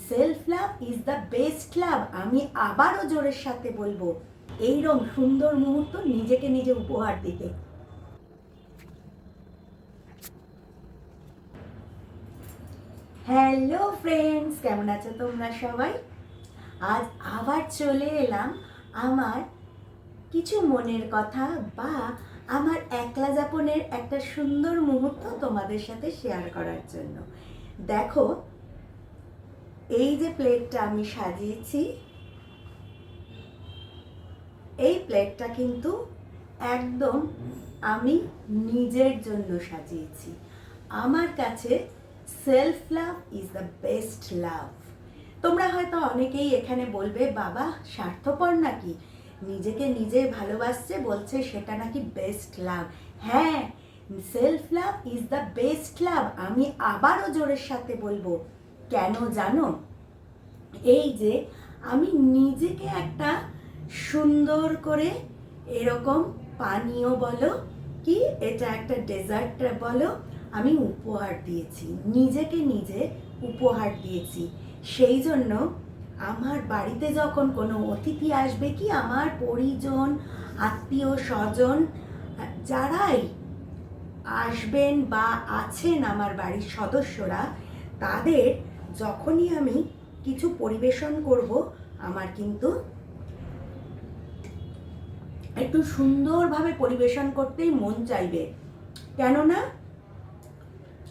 Self love is the best love. আমি আবারও জোরের সাথে বলবো, এইরকম সুন্দর মুহূর্ত নিজেকে নিজে উপহার দিতে। হ্যালো ফ্রেন্ডস, কেমন আছো তোমরা সবাই? আজ আবার চলে এলাম আমার কিছু মনের কথা বা আমার একলা যাপনের একটা সুন্দর মুহূর্ত তোমাদের সাথে শেয়ার করার জন্য। দেখো, এই যে প্লেটটা আমি সাজিয়েছি, এই প্লেটটা কিন্তু একদম আমি নিজের জন্য সাজিয়েছি। আমার কাছে self love is the best love. তোমরা হয়তো অনেকেই এখানে বলবে, বাবা স্বার্থপর নাকি, নিজেকে নিজে ভালোবাসছে বলছে সেটা নাকি বেস্ট লাভ। হ্যাঁ, self love is the best love. আমি আবারও জোরের সাথে বলবো, কেন জানো? এই যে আমি নিজেকে একটা সুন্দর করে এরকম পানীয় বলো কি এটা একটা ডেজার্ট বলো, আমি উপহার দিয়েছি, নিজেকে নিজে উপহার দিয়েছি। সেই জন্য আমার বাড়িতে যখন কোনো অতিথি আসবে, কি আমার পরিজন আত্মীয় স্বজন যারাই আসবেন বা আছেন আমার বাড়ির সদস্যরা, তাদের যখনই আমি কিছু পরিবেশন করব, আমার কিন্তু একটু সুন্দরভাবে পরিবেশন করতেই মন চাইবে। কেননা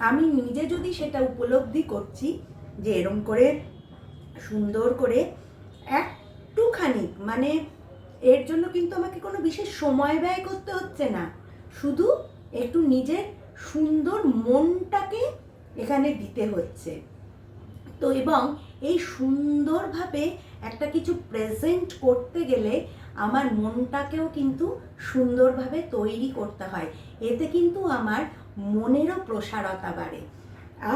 আমি নিজে যদি সেটা উপলব্ধি করছি যে এরম করে সুন্দর করে একটুখানি, মানে এর জন্য কিন্তু আমাকে কোনো বিশেষ সময় ব্যয় করতে হচ্ছে না, শুধু একটু নিজের সুন্দর মনটাকে এখানে দিতে হচ্ছে। তো এবং এই সুন্দরভাবে একটা কিছু প্রেজেন্ট করতে গেলে আমার মনটাকেও কিন্তু সুন্দরভাবে তৈরি করতে হয়। এতে কিন্তু আমার মনেরও প্রসারতা বাড়ে,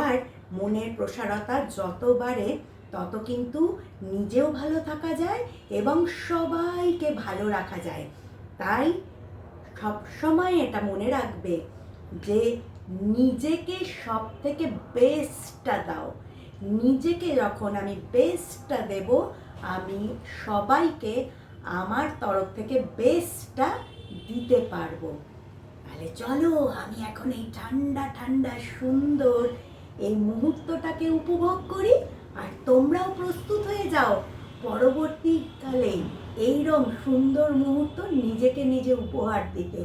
আর মনের প্রসারতা যত বাড়ে তত কিন্তু নিজেও ভালো থাকা যায় এবং সবাইকে ভালো রাখা যায়। তাই সবসময় এটা মনে রাখবে যে নিজেকে সব থেকে বেস্টটা দাও। নিজেকে যখন আমি বেস্টটা দেব, আমি সবাইকে আমার তরফ থেকে বেস্টটা দিতে পারবো। তাহলে চলো আমি এখন এই ঠান্ডা ঠান্ডা সুন্দর এই মুহূর্তটাকে উপভোগ করি, আর তোমরাও প্রস্তুত হয়ে যাও পরবর্তীকালে এইরকম সুন্দর মুহূর্ত নিজেকে নিজে উপহার দিতে।